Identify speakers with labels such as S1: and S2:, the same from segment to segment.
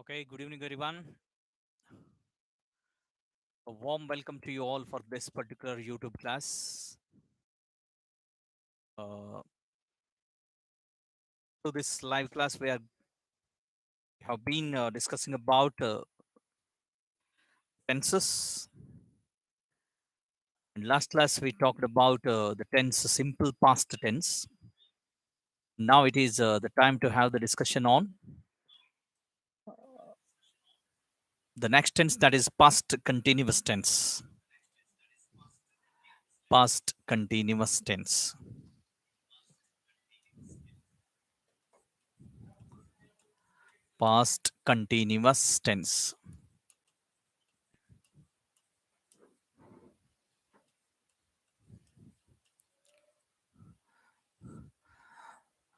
S1: Okay, good evening, everyone. A warm welcome to you all for this particular YouTube class. Uh, to this live class, we have been discussing about tenses. In last class, we talked about the tense, simple past tense. Now it is the time to have the discussion on the next tense, that is past continuous tense. Past continuous tense. Past continuous tense.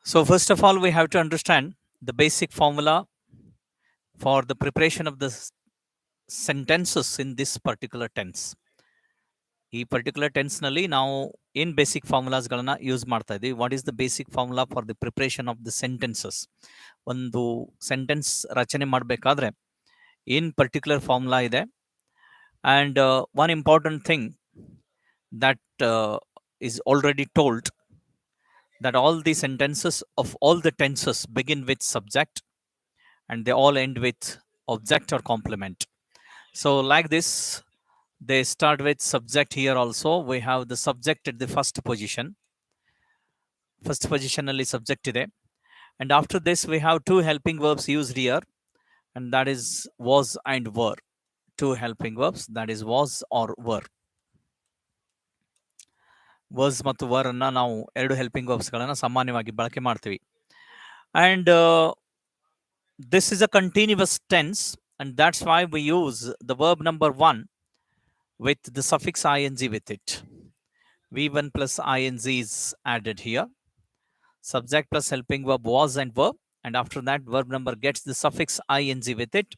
S1: So first of all, we have to understand the basic formula for the preparation of the sentences in this particular tense. ಈ particular tense ನಲ್ಲಿ ನಾವು ಏನ್ basic formulas ಗಳನ್ನ use ಮಾಡ್ತಾ ಇದೀವಿ. What is the basic formula for the preparation of the sentences? ಒಂದು sentence ರಚನೆ ಮಾಡಬೇಕಾದ್ರೆ ಏನ್ ಪರ್ಟಿಕ್ಯುಲರ್ ಫಾರ್ಮುಲಾ ಇದೆ? And one important thing that is already told that all the sentences of all the tenses begin with subject and they all end with object or complement. So like this, they start with subject. Here also we have the subject at the first position. First position only subject ide, and after this we have two helping verbs used here, and that is was and were. Two helping verbs, that is was or were. Was ಮತ್ತು were ಅನ್ನ ನಾವು ಎರಡು helping verbs ಗಳನ್ನ ಸಾಮಾನ್ಯವಾಗಿ ಬಳಕೆ ಮಾಡ್ತೀವಿ. And this is a continuous tense, and that's why we use the verb number 1 with the suffix ing with it. V1 plus ing is added here. Subject plus helping verb was and were, and after that verb number gets the suffix ing with it,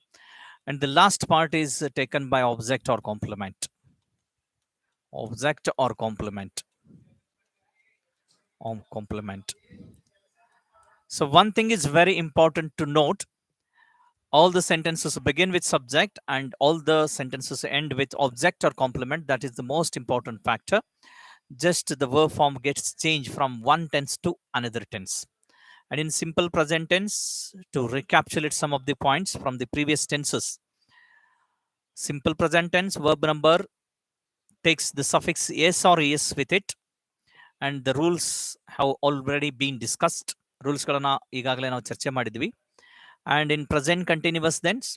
S1: and the last part is taken by object or complement. Object or complement. Complement. So one thing is very important to note: all the sentences begin with subject and all the sentences end with object or complement. That is the most important factor. Just the verb form gets changed from one tense to another tense. And in simple present tense, to recapitulate some of the points from the previous tenses, simple present tense verb number takes the suffix s or es with it, and the rules have already been discussed. Rules ಗಳನ್ನ ಈಗಾಗಲೇ ನಾವು ಚರ್ಚೆ ಮಾಡಿದ್ವಿ. And in present continuous tense,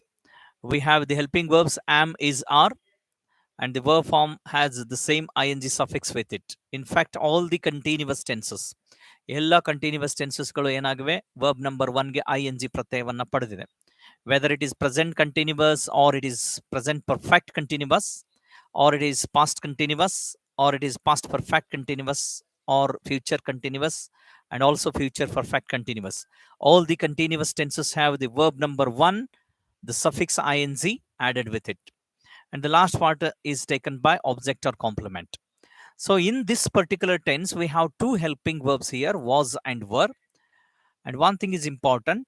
S1: we have the helping verbs am, is, are, and the verb form has the same ing suffix with it. In fact, all the continuous tenses, ಎಲ್ಲ continuous ಟೆನ್ಸಸ್ಗಳು ಏನಾಗಿವೆ, verb number 1ಗೆ ing ಪ್ರತ್ಯಯವನ್ನ ಪಡೆದಿದೆ. Whether it is present continuous or it is present perfect continuous or it is past continuous or it is past perfect continuous or future continuous and also future perfect continuous. All the continuous tenses have the verb number 1, the suffix ing added with it. And the last part is taken by object or complement. So in this particular tense, we have two helping verbs here, was and were. And one thing is important,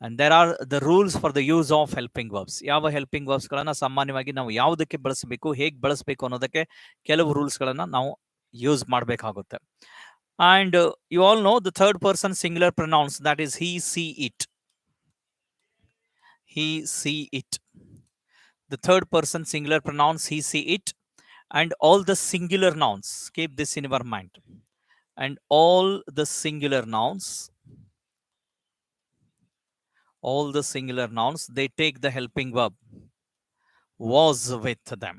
S1: and there are the rules for the use of helping verbs. ಯಾವ helping verbs ಗಳನ್ನ ಸಾಮಾನ್ಯವಾಗಿ ನಾವು ಯಾವುದಕ್ಕೆ ಬಳಸಬೇಕು, ಹೇಗೆ ಬಳಸಬೇಕು ಅನ್ನೋದಕ್ಕೆ ಕೆಲವು ರೂಲ್ಸ್ ಗಳನ್ನ ನಾವು ಯೂಸ್ ಮಾಡಬೇಕಾಗುತ್ತೆ. And you all know the third person singular pronouns, that is he, see, it. He, see, it. The third person singular pronouns he, see, it, and all the singular nouns, keep this in your mind, and all the singular nouns, they take the helping verb was with them.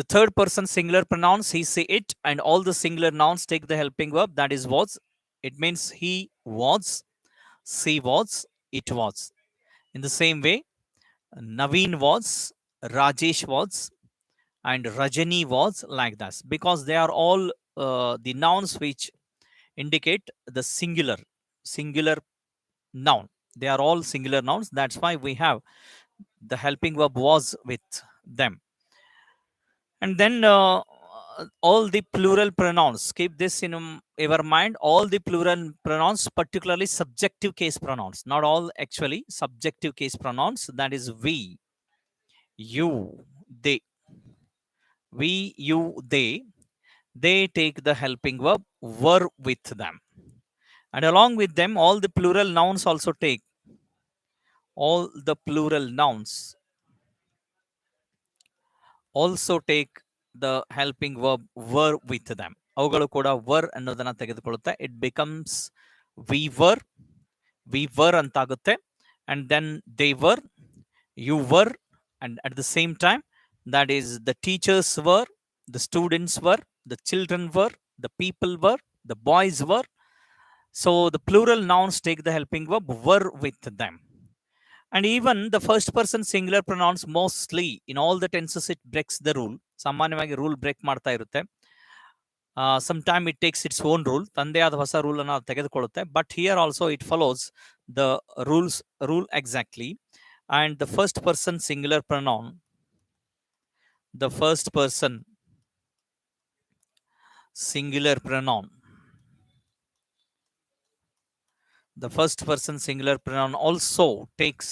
S1: The third person singular pronouns he, see, it, and all the singular nouns take the helping verb, that is was. It means he was, she was, it was. In the same way, Naveen was, Rajesh was, and Rajani was, like that, because they are all the nouns which indicate the singular noun. They are all singular nouns. That's why we have the helping verb was with them. And then all the plural pronouns, keep this in your mind, all the plural pronouns, particularly subjective case pronouns, not all, actually subjective case pronouns, that is we, you, they. We, you, they take the helping verb were with them, and along with them all the plural nouns also take, all the plural nouns also take the helping verb were with them. ಅವುಗಳು ಕೂಡ were ಅನ್ನೋದನ್ನ ತೆಗೆದುಕೊಳ್ಳುತ್ತೆ. It becomes we were ಅಂತಾಗುತ್ತೆ, and then they were, you were, and at the same time, that is the teachers were, the students were, the children were, the people were, the boys were. So the plural nouns take the helping verb were with them. And even the first person singular pronouns, mostly in all the tenses it breaks the rule. ಸಾಮಾನ್ಯವಾಗಿ rule break ಮಾಡ್ತಾ ಇರುತ್ತೆ. Some time it takes its own rule, ತಂದೆ ಆದ ಹೊಸ rule ಅನ್ನು ತೆಗೆದುಕೊಳ್ಳುತ್ತೆ. But here also it follows the rule exactly. And the first person singular pronoun, the first person singular pronoun, the first person singular pronoun also takes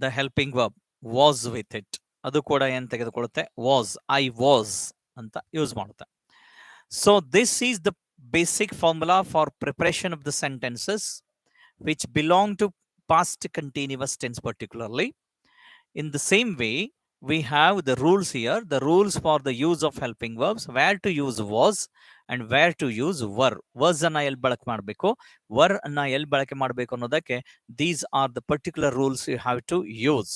S1: the helping verb was with it. ಅದು ಕೂಡ ಏನು ತೆಗೆದುಕೊಳ್ಳುತ್ತೆ, was, I was ಅಂತ use ಮಾಡುತ್ತೆ. So this is the basic formula for preparation of the sentences which belong to past continuous tense particularly. In the same way, we have the rules here, the rules for the use of helping verbs, where to use was and where to use were. Was ಅನ್ನ ಎಲ್ಲಿ ಬಳಕೆ ಮಾಡಬೇಕು, were ಅನ್ನ ಎಲ್ಲಿ ಬಳಕೆ ಮಾಡಬೇಕು ಅನ್ನೋದಕ್ಕೆ these are the particular rules you have to use.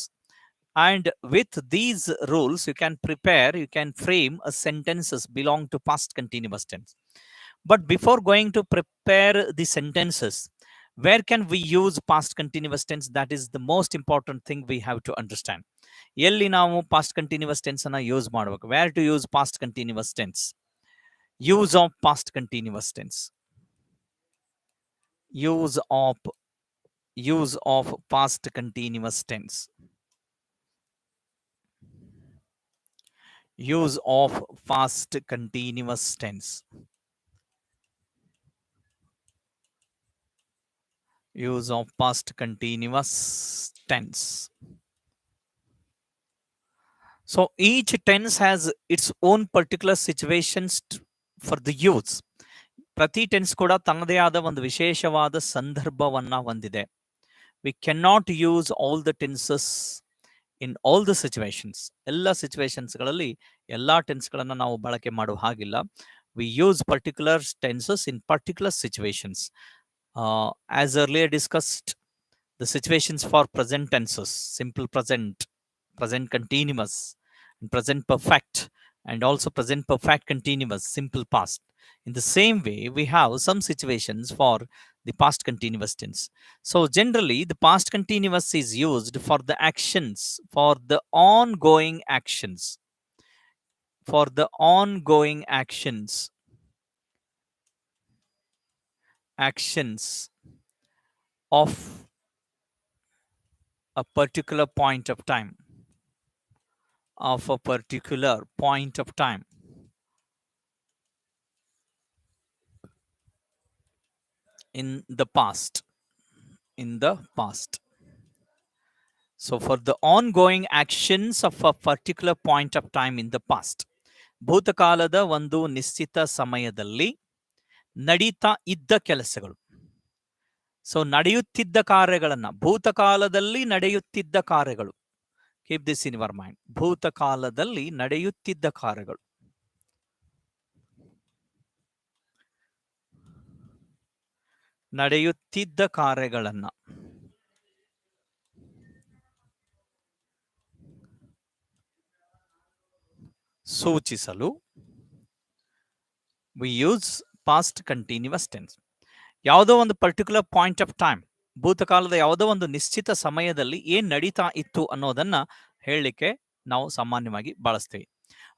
S1: And with these rules, you can prepare, you can frame a sentences belong to past continuous tense. But before going to prepare the sentences, where can we use past continuous tense? That is the most important thing we have to understand. ಎಲ್ಲಿ ನಾವು past continuous tense ಅನ್ನ use ಮಾಡಬೇಕು, where to use past continuous tense. Use of past continuous tense. Use of past continuous tense. Use of past continuous tense. Use of past continuous tense. So each tense has its own particular situations for the use. ಪ್ರತಿ tense ಕೂಡ ತನ್ನದೇ ಆದ ಒಂದು ವಿಶೇಷವಾದ ಸಂದರ್ಭವನ್ನ ಹೊಂದಿದೆ. We cannot use all the tenses in all the situations. ಎಲ್ಲ ಸಿಚುವೇಶನ್ಸ್ಗಳಲ್ಲಿ ಎಲ್ಲ ಟೆನ್ಸ್ಗಳನ್ನು ನಾವು ಬಳಕೆ ಮಾಡುವ ಹಾಗಿಲ್ಲ. We use particular tenses in particular situations. As earlier discussed, the situations for present tenses, simple present, present continuous, and present perfect, and also present perfect continuous, simple past. In the same way, we have some situations for the past continuous tense. So generally, the past continuous is used for the actions, for the ongoing actions, for the ongoing actions of a particular point of time, of a particular point of time. In the past, in the past. So for the ongoing actions of a particular point of time in the past, ಭೂತಕಾಲದ ಒಂದು ನಿಶ್ಚಿತ ಸಮಯದಲ್ಲಿ ನಡೀತಾ ಇದ್ದ ಕೆಲಸಗಳು. So ನಡೆಯುತ್ತಿದ್ದ ಕಾರ್ಯಗಳನ್ನ, ಭೂತಕಾಲದಲ್ಲಿ ನಡೆಯುತ್ತಿದ್ದ ಕಾರ್ಯಗಳು. Keep this in your mind. ಭೂತಕಾಲದಲ್ಲಿ ನಡೆಯುತ್ತಿದ್ದ ಕಾರ್ಯಗಳು. ನಡೆಯುತ್ತಿದ್ದ ಕಾರ್ಯಗಳನ್ನ ಸೂಚಿಸಲು we use past continuous tense. ಯಾವುದೋ ಒಂದು ಪರ್ಟಿಕ್ಯುಲರ್ ಪಾಯಿಂಟ್ ಆಫ್ ಟೈಮ್, ಭೂತಕಾಲದ ಯಾವುದೋ ಒಂದು ನಿಶ್ಚಿತ ಸಮಯದಲ್ಲಿ ಏನ್ ನಡೀತಾ ಇತ್ತು ಅನ್ನೋದನ್ನ ಹೇಳಲಿಕ್ಕೆ ನಾವು ಸಾಮಾನ್ಯವಾಗಿ ಬಳಸ್ತೀವಿ.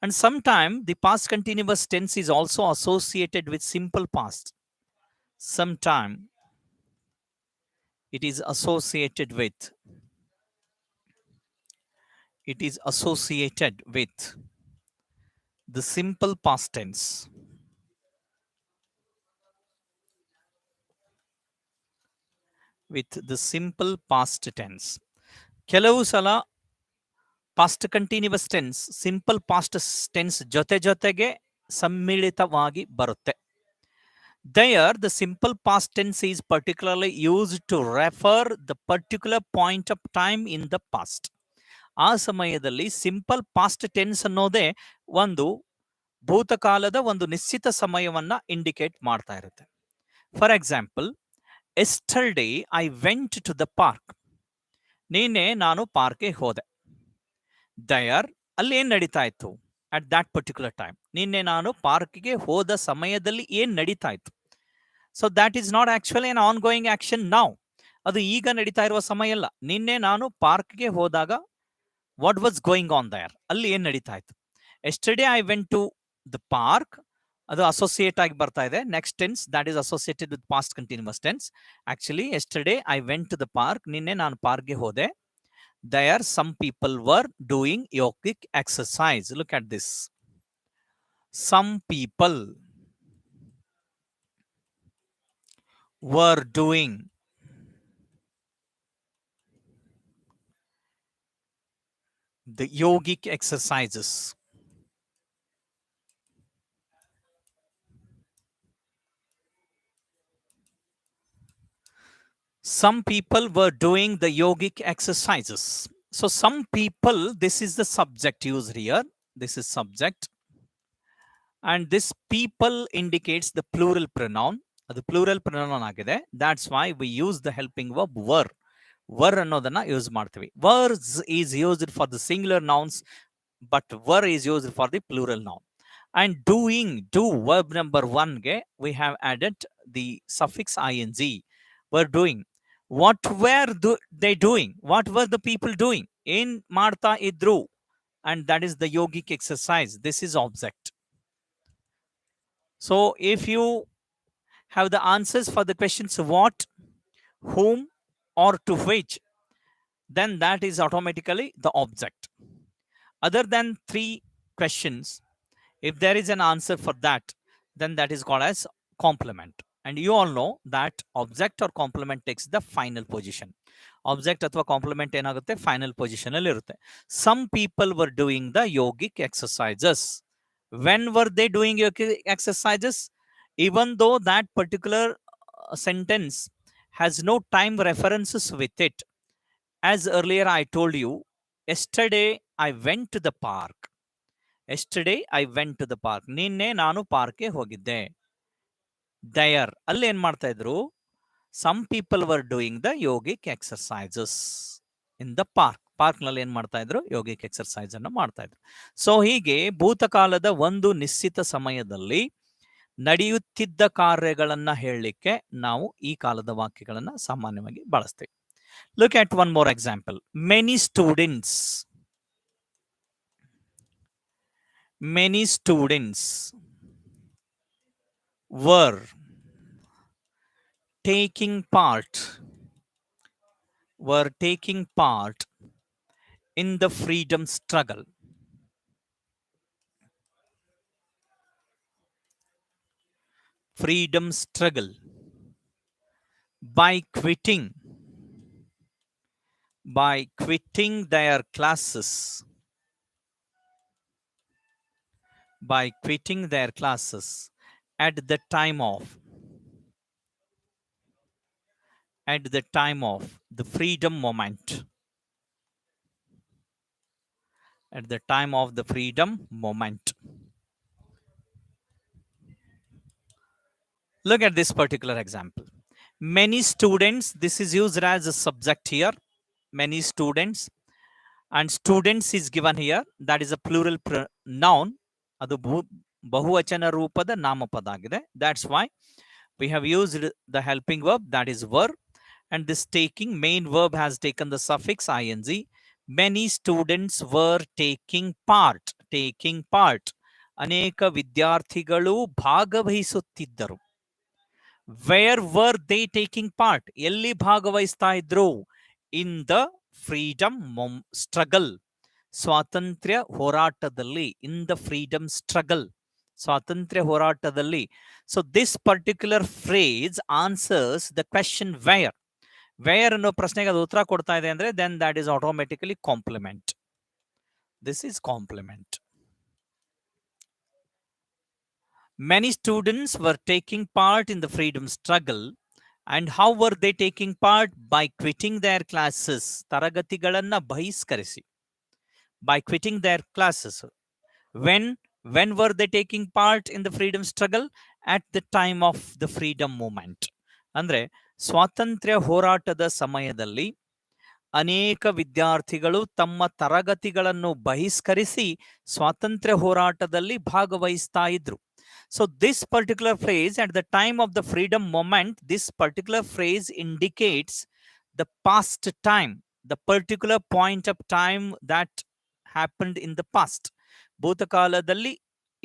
S1: And sometimes the past continuous tense is also associated with simple past. Sometimes it is associated with the simple past tense. With the simple past tense. ಕೆಲವು ಸಲ past continuous tense simple past tense ಜೊತೆ ಜೊತೆಗೆ ಸಮ್ಮಿಳಿತವಾಗಿ ಬರುತ್ತೆ. There, the simple past tense is particularly used to refer the particular point of time in the past. ಆ ಸಮಯದಲ್ಲಿ simple past tense ಅನ್ನೋದೇ ಒಂದು ಭೂತಕಾಲದ ಒಂದು ನಿಶ್ಚಿತ ಸಮಯವನ್ನ ಇಂಡಿಕೇಟ್ ಮಾಡ್ತಾ ಇರುತ್ತೆ. For example, yesterday I went to the park. ನಿನ್ನೆ ನಾನು ಪಾರ್ಕ್ಗೆ ಹೋದೆ. ದಯರ್ ಅಲ್ಲಿ ಏನ್ ನಡೀತಾ ಇತ್ತು ಅಟ್ ದಟ್ ಪರ್ಟಿಕ್ಯುಲರ್ ಟೈಮ್. ನಿನ್ನೆ ನಾನು ಪಾರ್ಕ್ಗೆ ಹೋದ ಸಮಯದಲ್ಲಿ ಏನ್ ನಡೀತಾ ಇತ್ತು. So that is not actually an on going action now. ಅದು ಈಗ ನಡೀತಾ ಇರುವ ಸಮಯ ಅಲ್ಲ. ನಿನ್ನೆ ನಾನು ಪಾರ್ಕ್ಗೆ ಹೋದಾಗ what was going on there, ಅಲ್ಲಿ ಏನ್ ನಡೀತಾ ಇತ್ತು. Yesterday I went to the park, ಅದು ಅಸೋಸಿಯೇಟ್ ಆಗಿ ಬರ್ತಾ ಇದೆ. Next tense that is associated with past continuous tense. Actually yesterday I went to the park, ನಿನ್ನೆ ನಾನು ಪಾರ್ಕ್ಗೆ ಹೋದೆ. There some people were doing yogic exercise. Look at this. Some people were doing the yogic exercises. Some people were doing the yogic exercises. So some people, this is the subject used here. This is subject. And this people indicates the plural pronoun. ಅದು plural pronoun ಆಗಿದೆ. That's why we use the helping verb were. Were ಅನ್ನೋದನ್ನ use ಮಾಡ್ತೀವಿ. Was is used for the singular nouns, but were is used for the plural noun. And doing, do, verb number 1 ಗೆ we have added the suffix ing. Were doing. What were they doing? What were the people doing? ಏನ್ ಮಾಡ್ತಾ ಇದ್ರು? And that is the yogic exercise. This is object. So if you have the answers for the questions what, whom, or to which, then that is automatically the object. Other than 3 questions, if there is an answer for that, then that is called as complement. And you all know that object or complement takes the final position. Object ಅಥವಾ complement ಏನಾಗುತ್ತೆ, final position ಅಲ್ಲಿ ಇರುತ್ತೆ. Some people were doing the yogic exercises. When were they doing yogic exercises? Even though that particular sentence has no time references with it. As earlier I told you, yesterday I went to the park. Yesterday I went to the park. ನಿನ್ನೆ ನಾನು ಪಾರ್ಕ್ಗೆ ಹೋಗಿದ್ದೆ. There ಅಲ್ಲಿ ಏನ್ ಮಾಡ್ತಾ ಇದ್ರು? Some people were doing the yogic exercises in the park. Park ನಲ್ಲಿ ಏನ್ ಮಾಡ್ತಾ ಇದ್ರು? ಯೋಗಿಕ್ ಎಕ್ಸರ್ಸೈಸ್ ಅನ್ನು ಮಾಡ್ತಾ ಇದ್ರು. ಸೊ ಹೀಗೆ ಭೂತಕಾಲದ ಒಂದು ನಿಶ್ಚಿತ ಸಮಯದಲ್ಲಿ ನಡೆಯುತ್ತಿದ್ದ ಕಾರ್ಯಗಳನ್ನ ಹೇಳಲಿಕ್ಕೆ ನಾವು ಈ ಕಾಲದ ವಾಕ್ಯಗಳನ್ನ ಸಾಮಾನ್ಯವಾಗಿ ಬಳಸ್ತೇವೆ. Look at one more example. Many students were taking part in the freedom struggle. By quitting their classes. At the time of the freedom moment. At the time of the freedom moment. Look at this particular example. Many students, this is used as a subject here. Many students, and students is given here. That is a plural noun. ಅದು ಬಹುವಚನ ರೂಪದ ನಾಮಪದ ಆಗಿದೆ. That's why we have used the helping verb, that is were. And this taking, main verb has taken the suffix ing. Many students were taking part. ಅನೇಕ ವಿದ್ಯಾರ್ಥಿಗಳು ಭಾಗವಹಿಸುತ್ತಿದ್ದರು. Where were they taking part? ಎಲ್ಲಿ ಭಾಗವಹಿಸ್ತಾ ಇದ್ರು? In the freedom struggle. ಸ್ವಾತಂತ್ರ್ಯ ಹೋರಾಟದಲ್ಲಿ, ಇನ್ the freedom struggle, ಸ್ವಾತಂತ್ರ್ಯ ಹೋರಾಟದಲ್ಲಿ. So this particular phrase answers the question where ಅನ್ನೋ ಪ್ರಶ್ನೆಗೆ ಅದು ಉತ್ತರ ಕೊಡ್ತಾ ಇದೆ ಅಂದ್ರೆ then that is automatically complement. This is complement. Many students were taking part in the freedom struggle. And how were they taking part? By quitting their classes. ತರಗತಿಗಳನ್ನ ಬಹಿಷ್ಕರಿಸಿ. By quitting their classes. When were they taking part in the freedom struggle? At the time of the freedom movement. ಅಂದ್ರೆ ಸ್ವಾತಂತ್ರ್ಯ ಹೋರಾಟದ ಸಮಯದಲ್ಲಿ ಅನೇಕ ವಿದ್ಯಾರ್ಥಿಗಳು ತಮ್ಮ ತರಗತಿಗಳನ್ನು ಬಹಿಷ್ಕರಿಸಿ ಸ್ವಾತಂತ್ರ್ಯ ಹೋರಾಟದಲ್ಲಿ ಭಾಗವಹಿಸ್ತಾ ಇದ್ರು. So this particular phrase, at the time of the freedom moment, this particular phrase indicates the past time, the particular point of time that happened in the past. ಭೂತಕಾಲದಲ್ಲಿ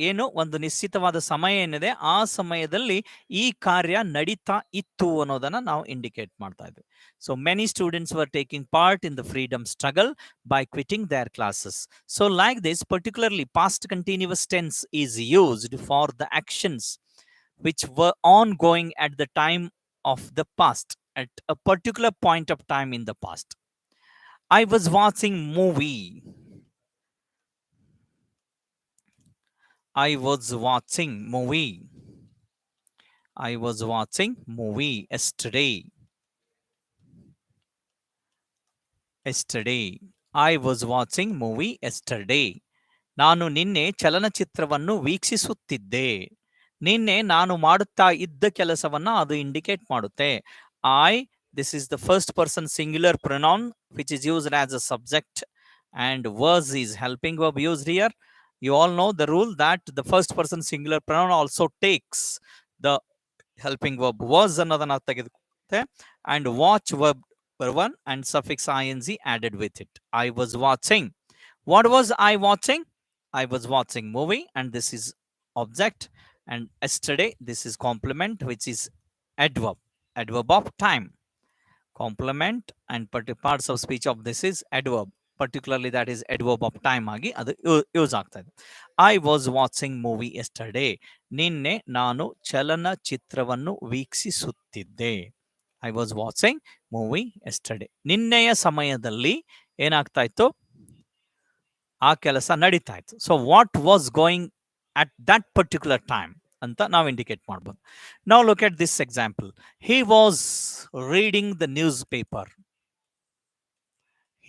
S1: ಏನು ಒಂದು ನಿಶ್ಚಿತವಾದ ಸಮಯ ಏನಿದೆ ಆ ಸಮಯದಲ್ಲಿ ಈ ಕಾರ್ಯ ನಡೀತಾ ಇತ್ತು ಅನ್ನೋದನ್ನ ನಾವು ಇಂಡಿಕೇಟ್ ಮಾಡ್ತಾ ಇದ್ವಿ. So many students were taking part in the freedom struggle by quitting their classes. So like this particularly past continuous tense is used for the actions which were ongoing at the time of the past, at a particular point of time in the past. I was watching movie. I was watching movie. I was watching movie yesterday. Yesterday. I was watching movie yesterday. ನಾನು ನಿನ್ನೆ ಚಲನಚಿತ್ರವನ್ನು ವೀಕ್ಷಿಸುತ್ತಿದ್ದೆ. ನಿನ್ನೆ ನಾನು ಮಾಡುತ್ತಾ ಇದ್ದ ಕೆಲಸವನ್ನ ಅದು indicate ಮಾಡುತ್ತೆ. I, this is the first person singular pronoun which is used as a subject, and was is helping verb used here. You all know the rule that the first person singular pronoun also takes the helping verb was ಅನ್ನೋದನ್ನ ತೆಗೆದುಕೊಳ್ಳುತ್ತೆ, and watch verb 1 and suffix ing added with it. I was watching. What was I watching? I was watching movie, and this is object, and yesterday this is complement, which is adverb of time. Complement and parts of speech of this is adverb, particularly that is adverb of time ಆಗಿ ಅದು use ಆಗ್ತಾ ಇದೆ. I was watching movie yesterday. ನಿನ್ನೆ ನಾನು ಚಲನಚಿತ್ರವನ್ನು ವೀಕ್ಷಿಸುತ್ತಿದ್ದೆ. I was watching movie yesterday. ನಿನ್ನೆಯ ಸಮಯದಲ್ಲಿ ಏನಾಗ್ತಾ ಇತ್ತು? ಆ ಕೆಲಸ ನಡೀತಾ ಇತ್ತು. So what was going at that particular time ಅಂತ ನಾವು ಇಂಡಿಕೇಟ್ ಮಾಡ್ಬೋದು. Now look at this example. He was reading the news paper.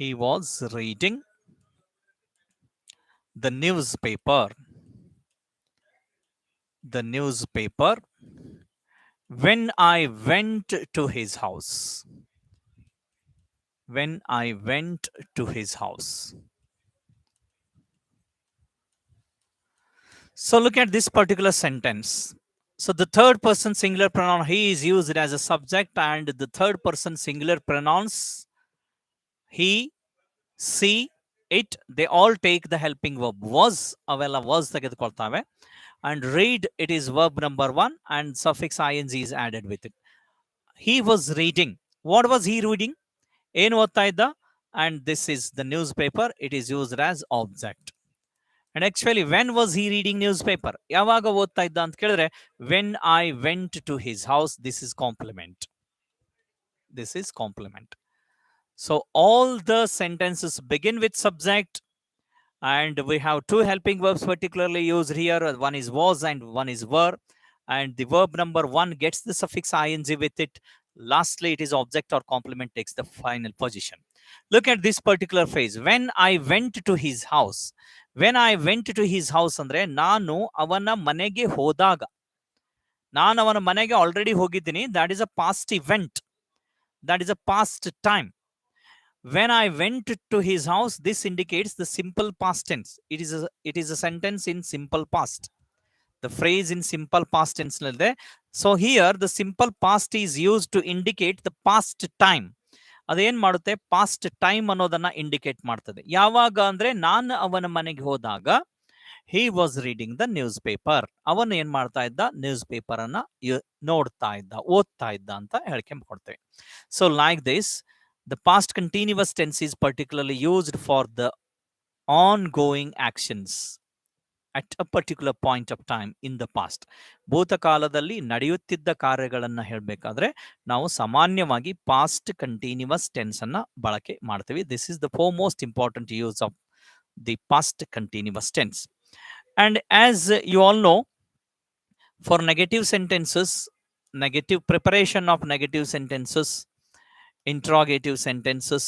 S1: He was reading the newspaper. The newspaper. When I went to his house. When I went to his house. So look at this particular sentence. So the third person singular pronoun he is used as a subject, and the third person singular pronouns he, she, it, they all take the helping verb was. Avella was ತೆಗೆದುಕೊಳ್ತಾವೆ. And read, it is verb number 1 and suffix ing is added with it. He was reading. What was he reading? ಏನು ಓದ್ತಾ ಇದ್ದ? And this is the newspaper. It is used as object. And actually, when was he reading newspaper? ಯಾವಾಗ ಓದ್ತಾ ಇದ್ದ ಅಂತ ಕೇಳಿದ್ರೆ when I went to his house, this is complement. This is complement. So all the sentences begin with subject, and we have two helping verbs particularly used here. One is was and one is were, and the verb number 1 gets the suffix ing with it. Lastly, it is object or complement takes the final position. Look at this particular phrase. When I went to his house. When I went to his house ಅಂದ್ರೆ ನಾನು ಅವನ ಮನೆಗೆ ಹೋದಾಗ. ನಾನು ಅವನ ಮನೆಗೆ already ಹೋಗಿದ್ದೀನಿ. That is a past event. That is a past time. When I went to his house, this indicates the simple past tense. It is a sentence in simple past. The phrase in simple past tense. So here the simple past is used to indicate the past time. ಅದೇನ್ ಮಾಡುತ್ತೆ? Past time ಅನ್ನೋದನ್ನ indicate ಮಾಡ್ತದೆ. ಯಾವಾಗ ಅಂದ್ರೆ ನಾನು ಅವನ ಮನೆಗೆ ಹೋದಾಗ he was reading the newspaper. ಅವನು ಏನ್ ಮಾಡ್ತಾ ಇದ್ದ? ನ್ಯೂಸ್ ಪೇಪರ್ ಅನ್ನ ನೋಡ್ತಾ ಇದ್ದ, ಓದ್ತಾ ಇದ್ದ ಅಂತ ಹೇಳಿಕೆ ಕೊಡ್ತೇವೆ. So like this, the past continuous tense is particularly used for the ongoing actions at a particular point of time in the past. ಭೂತಕಾಲದಲ್ಲಿ ನಡೆಯುತ್ತಿದ್ದ ಕಾರ್ಯಗಳನ್ನು ಹೇಳಬೇಕಾದ್ರೆ ನಾವು ಸಾಮಾನ್ಯವಾಗಿ ಪಾಸ್ಟ್ ಕಂಟಿನ್ಯೂಸ್ ಟೆನ್ಸ್ ಅನ್ನ ಬಳಕೆ ಮಾಡ್ತೀವಿ. This is the four most important use of the past continuous tense. And as you all know, for negative sentences, negative preparation of negative sentences, interrogative sentences,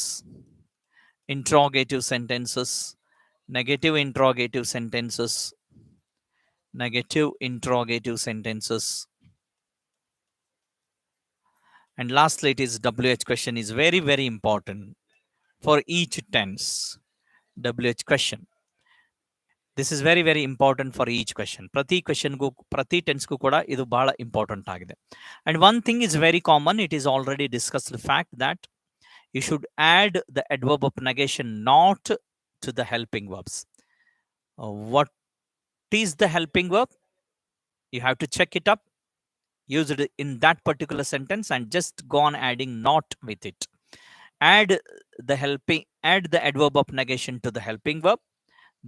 S1: interrogative sentences, negative interrogative sentences, negative interrogative sentences, and lastly, it is WH question is very, very important for each tense. WH question. This is very very important for each question. ಪ್ರತಿ ಕ್ವೆಶನ್ಗೂ ಪ್ರತಿ ಟೆನ್ಸ್ಗೂ ಕೂಡ ಇದು ಬಹಳ important ಆಗಿದೆ. And one thing is very common, it is already discussed fact that you should add the adverb of negation not to the helping verbs. What is the helping verb? You have to check it up, use it in that particular sentence, and just go on adding not with it. Add the adverb of negation to the helping verb,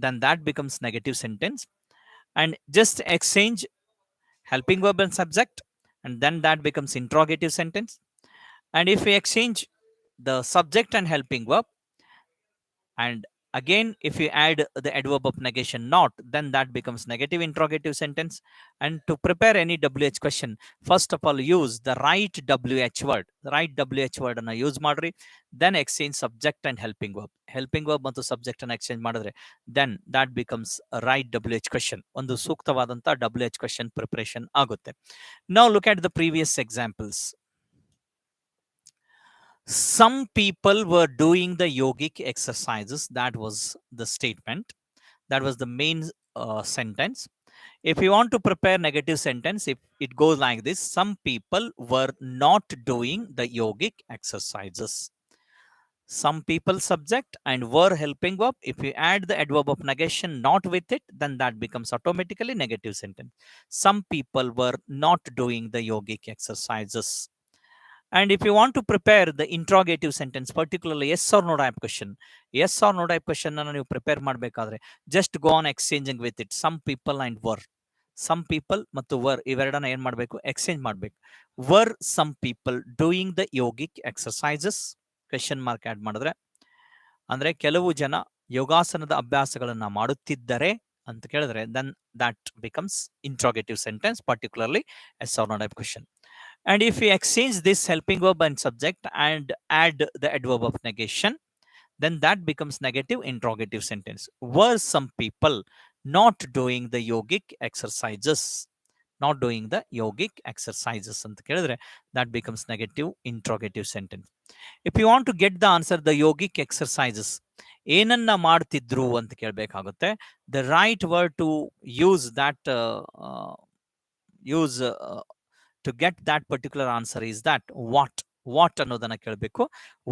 S1: then that becomes negative sentence, and just exchange helping verb and subject, and then that becomes interrogative sentence. And if we exchange the subject and helping verb, and again if you add the adverb of negation not, then that becomes negative interrogative sentence. And to prepare any WH question, first of all use the right WH word. The right WH word ಅನ್ನ use ಮಾಡ್ರಿ. then exchange subject and helping verb ಮತ್ತು subject ಅನ್ನ exchange ಮಾಡಿದ್ರೆ then that becomes a right WH question. ಒಂದು ಸೂಕ್ತವಾದಂತ WH question preparation ಆಗುತ್ತೆ. Now look at the previous examples. Some people were doing the yogic exercises. That was the statement. That was the main sentence. If you want to prepare negative sentence, if it goes like this: some people were not doing the yogic exercises. Some people subject and were helping verb. If you add the adverb of negation not with it, then that becomes automatically negative sentence. Some people were not doing the yogic exercises. And if you want to prepare the interrogative sentence, particularly yes or no type question, yes or no type question ಅನ್ನು ನೀವು prepare ಮಾಡಬೇಕಾದ್ರೆ just go on exchanging with it. Some people and were. Some people ಮತ್ತು were ಇವೆರಡನ್ನ ಏನ್ ಮಾಡಬೇಕು? Exchange ಮಾಡಬೇಕು. Were some people doing the yogic exercises? Question mark add ಮಾಡಿದ್ರೆ ಅಂದ್ರೆ ಕೆಲವು ಜನ ಯೋಗಾಸನದ ಅಭ್ಯಾಸಗಳನ್ನ ಮಾಡುತ್ತಿದ್ದರೆ ಅಂತ ಕೇಳಿದ್ರೆ then that becomes interrogative sentence, particularly yes or no type question. And if we exchange this helping verb and subject and add the adverb of negation, then that becomes negative interrogative sentence. Were some people not doing the yogic exercises? Not doing the yogic exercises ಅಂತ ಕೇಳಿದ್ರೆ that becomes negative interrogative sentence. If you want to get the answer, the yogic exercises ಏನನ್ನ ಮಾಡ್ತಿದ್ರು ಅಂತ ಕೇಳಬೇಕಾಗುತ್ತೆ. The right word to use that to get that particular answer is that what ಅನ್ನೋದನ್ನ ಕೇಳಬೇಕು.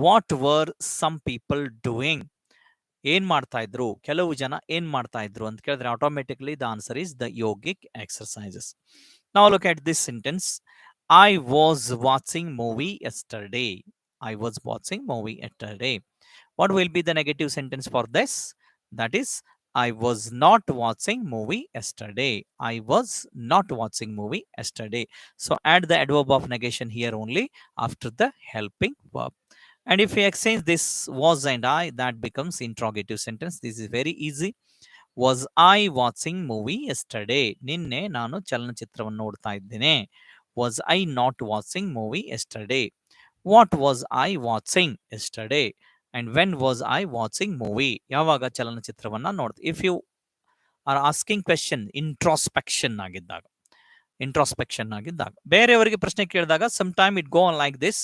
S1: What were some people doing? ಏನ್ ಮಾಡ್ತಾ ಇದ್ರು, ಕೆಲವು ಜನ ಏನ್ ಮಾಡ್ತಾ ಇದ್ರು ಅಂತ ಕೇಳಿದ್ರೆ automatically the answer is the yogic exercises. Now look at this sentence. I was watching movie yesterday. I was watching movie yesterday. What will be the negative sentence for this? That is, I was not watching movie yesterday. I was not watching movie yesterday. So add the adverb of negation here only after the helping verb. And if we exchange this was and I, that becomes interrogative sentence. This is very easy. Was I watching movie yesterday? ನಿನ್ನೆ ನಾನು ಚಲನಚಿತ್ರವನ್ನು ನೋಡ್ತಾ ಇದ್ದೇನೆ. Was I not watching movie yesterday? What was I watching yesterday? And when was I watching movie? ಯಾವಾಗ ಚಲನಚಿತ್ರವನ್ನ ನೋಡ್ತಾ. If you are asking question introspection ಆಗಿದ್ದಾಗ ಬೇರೆಯವರಿಗೆ ಪ್ರಶ್ನೆ ಕೇಳಿದಾಗ sometime it go on like this.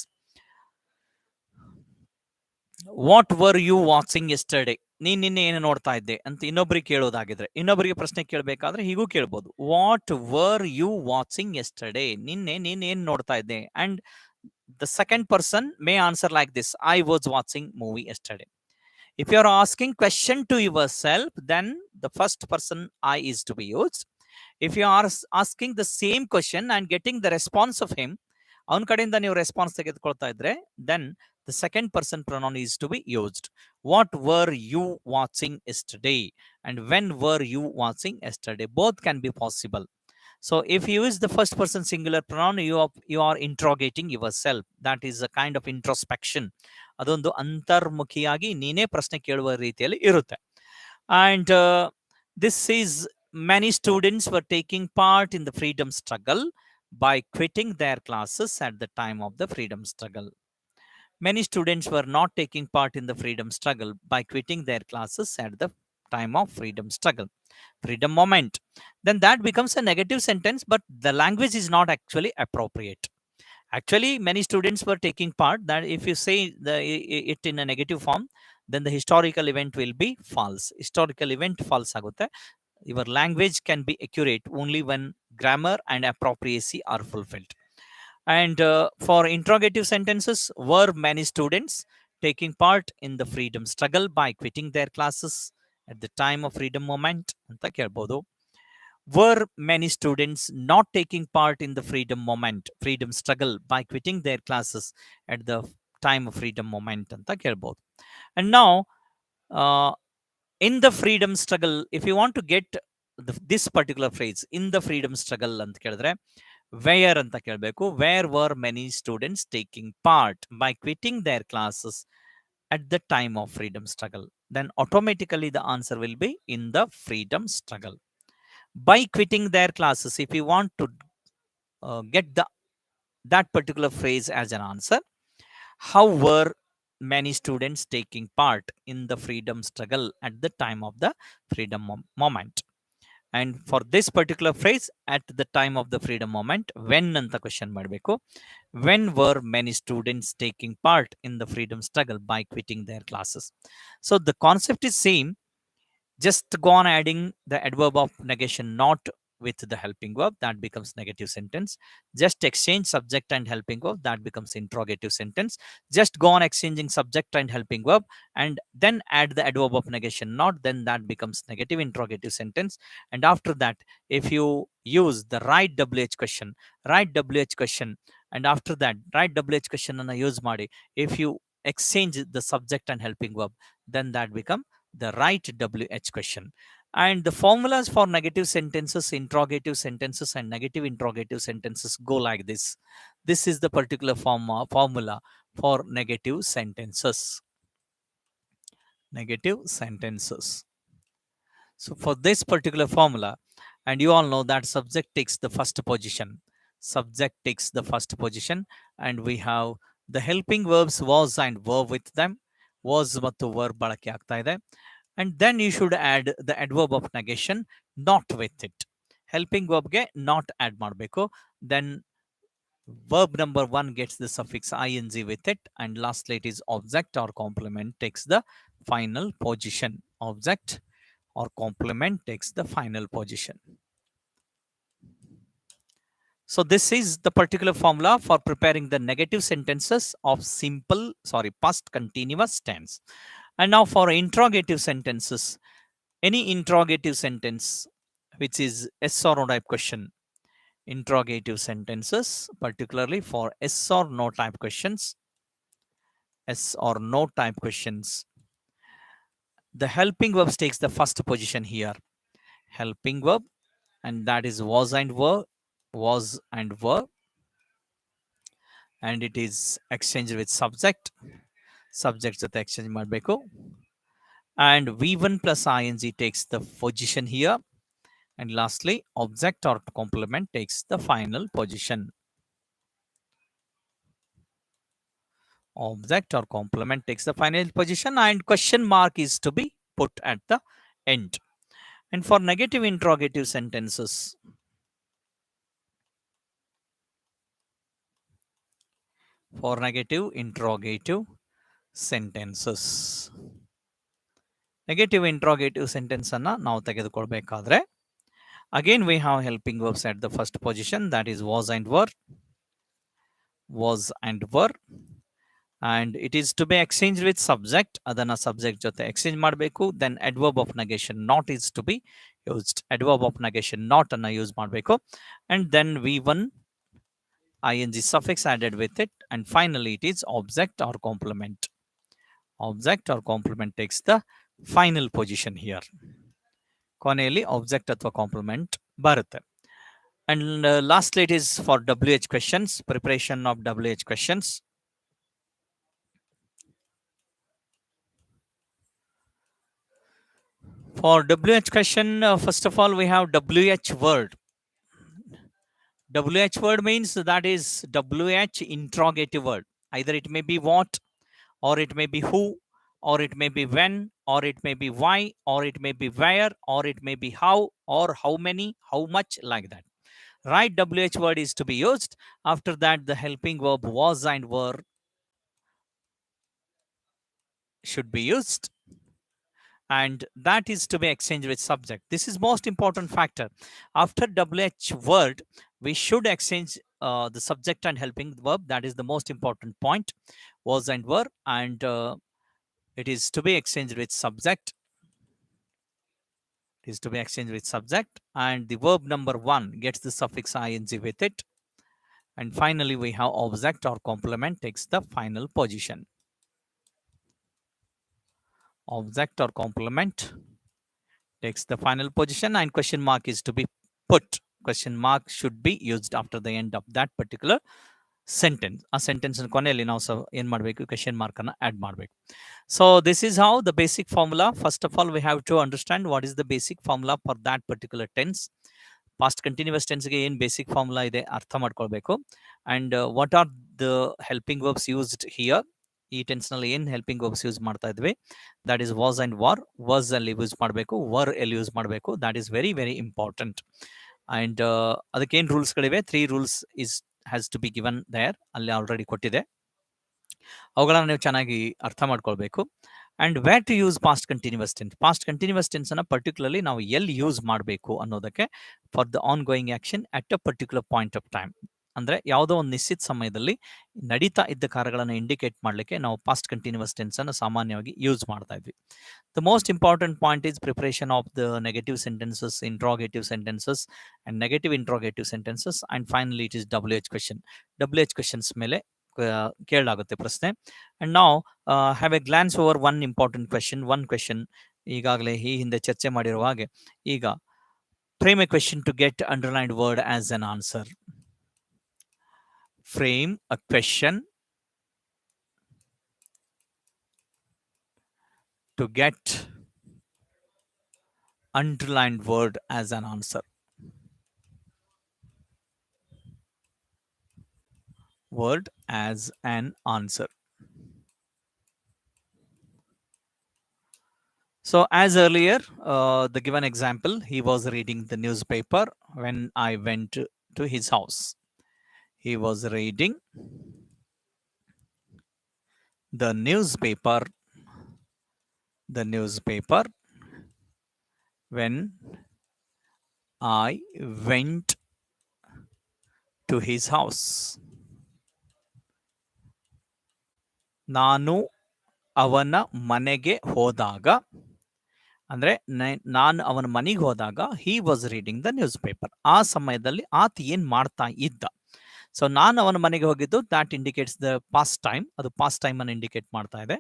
S1: What were you watching yesterday? ನೀನ್ ನಿನ್ನೆ ಏನು ನೋಡ್ತಾ ಇದ್ದೆ ಅಂತ ಇನ್ನೊಬ್ರಿಗೆ ಕೇಳೋದಾಗಿದ್ರೆ, ಇನ್ನೊಬ್ಬರಿಗೆ ಪ್ರಶ್ನೆ ಕೇಳಬೇಕಾದ್ರೆ ಹೀಗೂ ಕೇಳ್ಬೋದು. What were you watching yesterday? ನಿನ್ನೆ ನೀನ್ ಏನ್ ನೋಡ್ತಾ ಇದ್ದೆ? And the second person may answer like this: I was watching movie yesterday. If you are asking question to yourself, then the first person I is to be used. If you are asking the same question and getting the response of him, ಅವನ ಕಡೆಯಿಂದ ನೀವು response ತೆಗೆದುಕೊಳ್ತಾ ಇದ್ರೆ then the second person pronoun is to be used. What were you watching yesterday and when were you watching yesterday, both can be possible. So if you use the first person singular pronoun, you are interrogating yourself. That is a kind of introspection. ಅದೊಂದು ಅಂತರ್ಮುಖಿಯಾಗಿ ನೀನೇ ಪ್ರಶ್ನೆ ಕೇಳುವ ರೀತಿಯಲ್ಲಿ ಇರುತ್ತೆ. And this is, many students were taking part in the freedom struggle by quitting their classes at the time of the freedom struggle. Many students were not taking part in the freedom struggle by quitting their classes at the time of freedom struggle, freedom moment. Then that becomes a negative sentence, but the language is not actually appropriate. Actually, many students were taking part. That if you say it in a negative form, then the historical event will be false. Historical event false agutte. Your language can be accurate only when grammar and appropriacy are fulfilled. And for interrogative sentences, were many students taking part in the freedom struggle by quitting their classes at the time of freedom moment ಅಂತ ಕೇಳ್ಬೋದು. Were many students not taking part in the freedom moment, freedom struggle by quitting their classes at the time of freedom moment ಅಂತ ಕೇಳ್ಬೋದು. And now, uh, in the freedom struggle, if you want to get this particular phrase, in the freedom struggle ಅಂತ ಕೇಳಿದ್ರೆ where ಅಂತ ಕೇಳಬೇಕು. Where were many students taking part by quitting their classes at the time of freedom struggle? Then automatically the answer will be in the freedom struggle. By quitting their classes, if you want to get that particular phrase as an answer, how were many students taking part in the freedom struggle at the time of the freedom moment? And for this particular phrase, at the time of the freedom moment, when anta question ಮಾಡಬೇಕು. When were many students taking part in the freedom struggle by quitting their classes? So the concept is same, just go on adding the adverb of negation not with the helping verb, that becomes negative sentence. Just exchange subject and helping verb, that becomes interrogative sentence. Just go on exchanging subject and helping verb and then add the adverb of negation not, then that becomes negative interrogative sentence. And after that, if you use the right wh question, and after that right wh question ಅನ್ನು use ಮಾಡಿ, if you exchange the subject and helping verb, then that become the right WH question. And the formulas for negative sentences, interrogative sentences, and negative interrogative sentences go like this. This is the particular formula for negative sentences. Negative sentences. So for this particular formula, and you all know that subject takes the first position. Subject takes the first position, and we have the helping verbs was and were with them. Was ಮತ್ತು were ಬಳಕೆ ಆಗ್ತಾ ಇದೆ. And then you should add the adverb of negation not with it. Helping verb ge not add ಮಾಡಬೇಕು. Then verb number 1 gets the suffix ing with it, and lastly it is object or complement takes the final position. Object or complement takes the final position. So this is the particular formula for preparing the negative sentences of past continuous tense. And now for interrogative sentences, any interrogative sentence which is yes or no type question, interrogative sentences, particularly for yes or no type questions, yes or no type questions, the helping verb takes the first position here. Helping verb, and that is was and were, and it is exchanged with subject. Subject ಜೊತೆ exchange ಮಾಡಬೇಕು. And v1 plus ing takes the position here. And lastly, object or complement takes the final position. Object or complement takes the final position, and question mark is to be put at the end. And for negative interrogative sentences, negative interrogative sentence ಅನ್ನ ನಾವು ತೆಗೆದುಕೊಳ್ಳಬೇಕಾದ್ರೆ, again we have helping verbs at the first position, that is was and were, and it is to be exchanged with subject. ಅದನ್ನ subject ಜೊತೆ exchange ಮಾಡಬೇಕು. Then adverb of negation not is to be used. Adverb of negation not ಅನ್ನ use ಮಾಡಬೇಕು. And then v1 ing suffix added with it, and finally it is object or complement. Object or complement takes the final position here. ಕೊನೆಯಲ್ಲಿ object ಅಥವಾ complement ಬರುತ್ತೆ. And lastly, it is for WH questions, preparation of WH questions. For WH question, first of all, we have WH word. WH word means that is WH interrogative word. Either it may be what, or it may be who, or it may be when, or it may be why, or it may be where, or it may be how, or how many, how much, like that. Right WH word is to be used. After that, the helping verb was and were should be used, and that is to be exchanged with subject. This is most important factor. After WH word, we should exchange the subject and helping verb. That is the most important point. Was and were, and it is to be exchanged with subject. It is to be exchanged with subject, and the verb number one gets the suffix ing with it. And finally, we have object or complement takes the final position. Object or complement takes the final position, and question mark is to be put. Question mark should be used after the end of that particular sentence. A sentence ಕೊನೆಯಲ್ಲಿ ನಾವು ಏನು ಮಾಡಬೇಕು, question mark ಅನ್ನು add ಮಾಡಬೇಕು. So this is how the basic formula. First of all, we have to understand what is the basic formula for that particular tense. Past continuous tense ಗೆ ಏನು basic formula ಇದೆ ಅರ್ಥ ಮಾಡ್ಕೊಳ್ಬೇಕು. And what are the helping verbs used here? ಈ tense ನಲ್ಲಿ ಏನ್ helping verbs use ಮಾಡ್ತಾ ಇದ್ವಿ, that is was and were. Was ಅಲ್ಲಿ ಯೂಸ್ ಮಾಡಬೇಕು, ವರ್ ಎಲ್ಲಿ ಯೂಸ್ ಮಾಡಬೇಕು, that is very very important. And ಅದಕ್ಕೇನು ರೂಲ್ಸ್ಗಳಿವೆ, 3 rules is has to be given there, ಅಲ್ಲಿ ಆಲ್ರೆಡಿ ಕೊಟ್ಟಿದೆ. ಅವುಗಳನ್ನು ನೀವು ಚೆನ್ನಾಗಿ ಅರ್ಥ ಮಾಡ್ಕೊಳ್ಬೇಕು. And where to use past continuous tense. Past continuous tense ಅನ್ನ ಪರ್ಟಿಕ್ಯುಲರ್ಲಿ ನಾವು ಎಲ್ಲಿ ಯೂಸ್ ಮಾಡಬೇಕು ಅನ್ನೋದಕ್ಕೆ, for the on going action at a particular point of time. ಅಂದ್ರೆ ಯಾವುದೋ ಒಂದು ನಿಶ್ಚಿತ ಸಮಯದಲ್ಲಿ ನಡೀತಾ ಇದ್ದ ಕಾರ್ಯಗಳನ್ನು ಇಂಡಿಕೇಟ್ ಮಾಡಲಿಕ್ಕೆ ನಾವು ಪಾಸ್ಟ್ ಕಂಟಿನ್ಯೂಸ್ ಟೆನ್ಸ್ ಅನ್ನು ಸಾಮಾನ್ಯವಾಗಿ ಯೂಸ್ ಮಾಡ್ತಾ ಇದ್ವಿ. The most important point is preparation of the negative sentences, interrogative sentences, and negative interrogative sentences. And finally, it is WH question. WH questions ಮೇಲೆ ಕೇಳಲಾಗುತ್ತೆ ಪ್ರಶ್ನೆ. And now have a glance over one important question. One question ಈಗಾಗಲೇ ಈ ಹಿಂದೆ ಚರ್ಚೆ ಮಾಡಿರುವ ಹಾಗೆ, ಈಗ frame a question to get underlined word as an answer. Frame a question to get underlined word as an answer. Word as an answer. So as earlier, the given example, he was reading the newspaper when I went to his house. He was reading the newspaper when I went to his house. ನಾನು ಅವನ ಮನೆಗೆ ಹೋದಾಗ, ಅಂದ್ರೆ ನಾನು ಅವನ ಮನೆಗೆ ಹೋದಾಗ he was reading the newspaper. ಆ ಸಮಯದಲ್ಲಿ ಆತ ಏನ್ ಮಾಡ್ತಾ ಇದ್ದ. ಸೊ ನಾನು ಅವನ ಮನೆಗೆ ಹೋಗಿದ್ದು, ದಾಟ್ ಇಂಡಿಕೇಟ್ಸ್ ದ ಪಾಸ್ಟ್ ಟೈಮ್. ಅದು ಪಾಸ್ಟ್ ಟೈಮ್ ಅನ್ನು ಇಂಡಿಕೇಟ್ ಮಾಡ್ತಾ ಇದೆ.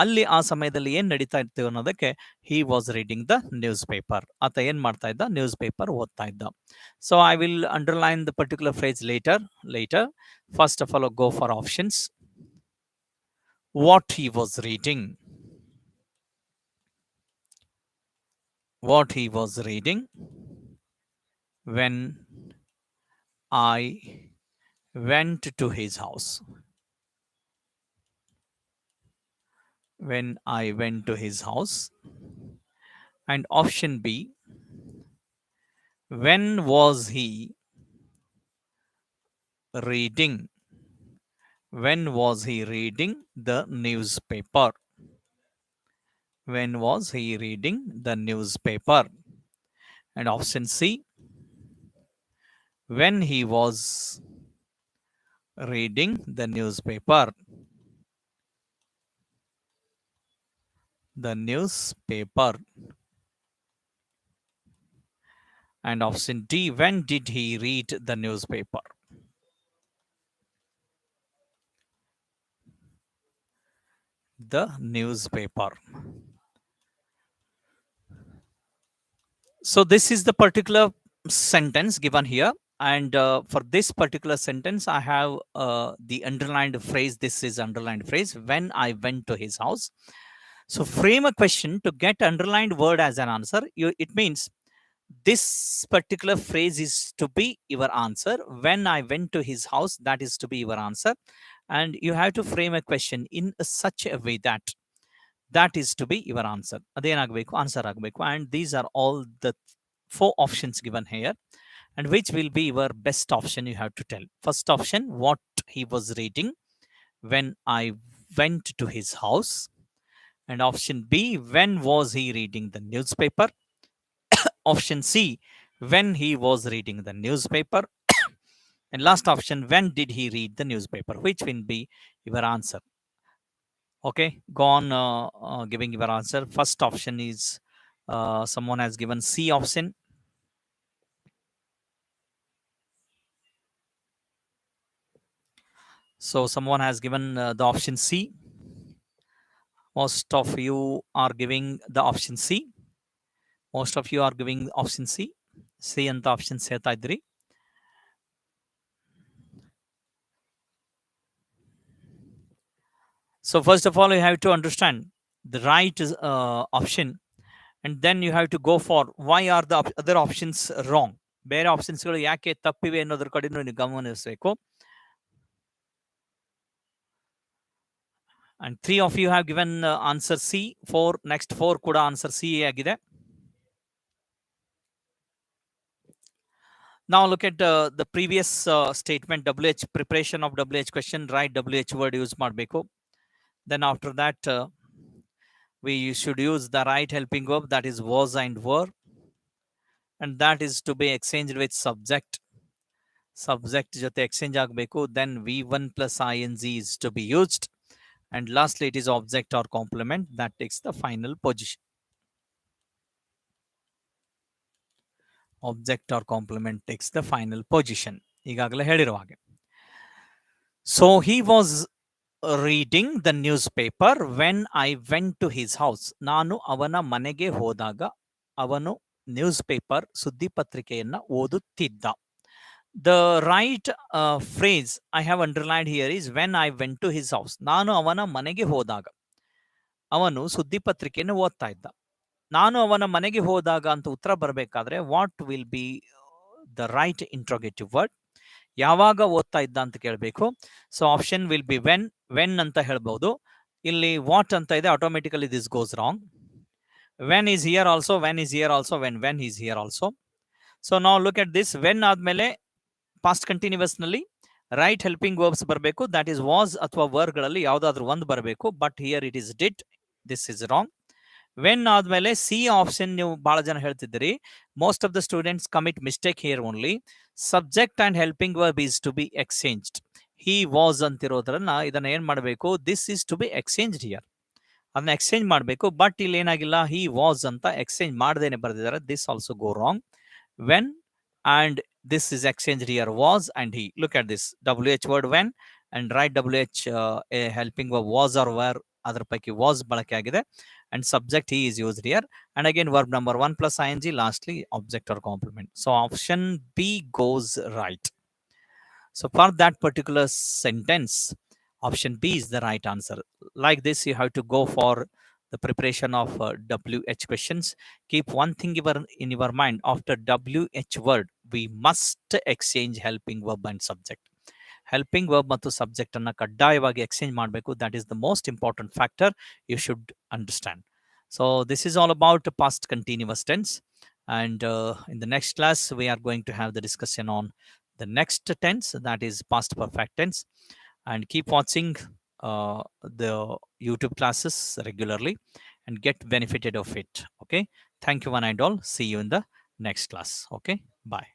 S1: ಅಲ್ಲಿ ಆ ಸಮಯದಲ್ಲಿ ಏನ್ ನಡೀತಾ ಇರ್ತೀವಿ ಅನ್ನೋದಕ್ಕೆ he was reading the newspaper. ಆತ ಏನ್ ಮಾಡ್ತಾ ಇದ್ದ, ನ್ಯೂಸ್ ಪೇಪರ್ ಓದ್ತಾ ಇದ್ದ. So I will underline the particular phrase later. First of all, go for options. What he was reading. What he was reading when I went to his house. When I went to his house. And option B, when was he reading? When was he reading the newspaper? When was he reading the newspaper? And option C, when he was reading the newspaper. The newspaper. And option D, when did he read the newspaper? the newspaper. So this is the particular sentence given here, and for this particular sentence I have the underlined phrase. This is underlined phrase, when I went to his house. So frame a question to get underlined word as an answer. It means this particular phrase is to be your answer. When I went to his house, that is to be your answer, and you have to frame a question in such a way that that is to be your answer. Adenagbeku, answer agbeku. And these are all the four options given here, and which will be your best option you have to tell. First option, what he was reading when I went to his house. And option B, when was he reading the newspaper. Option C, when he was reading the newspaper. And last option, when did he read the newspaper, which will be your answer. Okay, go on giving your answer. First option is someone has given C option. So someone has given the option C. Most of you are giving the option C. Most of you are giving option C. C ಅಂತ options ಹೇಳ್ತಾ ಇದ್ರಿ. So first of all, you have to understand the right option, and then you have to go for why are the other options wrong. ಬೇರೆ ಆಪ್ಷನ್ಸ್ಗಳು ಯಾಕೆ ತಪ್ಪಿವೆ ಅನ್ನೋದ್ರ ಕಡೆ ನೀವು ಗಮನಿಸಬೇಕು. And 3 of you have given answer C. 4 next 4 ಕೂಡ answer C ಆಗಿದೆ. Now look at the previous statement. WH preparation of WH question, write WH word use ಮಾಡಬೇಕು. Then after that we should use the right helping verb, that is was and were, and that is to be exchanged with subject. Subject ಜೊತೆ exchange ಆಗಬೇಕು. Then V1 plus ing is to be used, and lastly it is object or complement that takes the final position. Object or complement takes the final position. ಈಗಾಗಲೇ ಹೇಳಿರುವ ಹಾಗೆ. So he was reading the newspaper when I went to his house. ನಾನು ಅವನ ಮನೆಗೆ ಹೋದಾಗ ಅವನು news paper ಸುದ್ದಿ ಪತ್ರಿಕೆಯನ್ನ ಓದುತ್ತಿದ್ದ. The right phrase I have underlined here is when I went to his house. ನಾನು ಅವನ ಮನೆಗೆ ಹೋದಾಗ ಅವನು ಸುದ್ದಿ ಪತ್ರಿಕೆಯನ್ನು ಓದ್ತಾ ಇದ್ದ. ನಾನು ಅವನ ಮನೆಗೆ ಹೋದಾಗ ಅಂತ ಉತ್ತರ ಬರಬೇಕಾದ್ರೆ what will be the right interrogative word. ಯಾವಾಗ ಓದ್ತಾ ಇದ್ದ ಅಂತ ಕೇಳಬೇಕು. So option will be when ಅಂತ ಹೇಳ್ಬಹುದು. ಇಲ್ಲಿ ವಾಟ್ ಅಂತ ಇದೆ, automatically this goes wrong. When is here also, when is here also, when is here also. So ನಾವು ಲುಕ್ ಎಟ್ ದಿಸ್. ವೆನ್ ಆದ್ಮೇಲೆ ಪಾಸ್ಟ್ ಕಂಟಿನ್ಯೂಸ್ ನಲ್ಲಿ ರೈಟ್ ಹೆಲ್ಪಿಂಗ್ ವರ್ಬ್ಸ್ ಬರಬೇಕು. That is was ಅಥವಾ ವರ್ಗಳಲ್ಲಿ ಯಾವ್ದಾದ್ರು ಒಂದು ಬರಬೇಕು. But here it is did. This is wrong. When ಆದ್ಮೇಲೆ C option ನೀವು ಬಹಳ ಜನ ಹೇಳ್ತಿದ್ದೀರಿ. Most of the students commit mistake here only. Subject and helping verb is to be exchanged. He was ಅಂತಿರೋದ್ರನ್ನ ಇದನ್ನ ಏನ್ ಮಾಡಬೇಕು, this is to be exchanged here. ಅದನ್ನ ಎಕ್ಸ್ಚೇಂಜ್ ಮಾಡಬೇಕು. ಬಟ್ ಇಲ್ಲಿ ಏನಾಗಿಲ್ಲ, ಹಿ ವಾಸ್ ಅಂತ ಎಕ್ಸ್ಚೇಂಜ್ ಮಾಡದೇನೆ ಬರೆದಿದ್ದಾರೆ. This also go wrong. When and this is exchanged here, was and he. Look at this WH word when, and write WH a helping verb was or were, ಅದರ ಪೈಕಿ was ಬಳಕೆ ಆಗಿದೆ, and subject he is used here, and again verb number 1 plus ing, lastly object or complement. So option B goes right. So for that particular sentence, option B is the right answer. Like this, you have to go for the preparation of WH questions. Keep one thing in your mind. After WH word, we must exchange helping verb and subject. Helping verb ಮತ್ತು subject ಅನ್ನ ಕಡ್ಡಾಯವಾಗಿ exchange ಮಾಡಬೇಕು. That is the most important factor you should understand. So this is all about past continuous tense. And in the next class, we are going to have the discussion on the next tense, that is past perfect tense. And keep watching the YouTube classes regularly and get benefited of it. Okay. Thank you one and all. See you in the next class. Okay. Bye.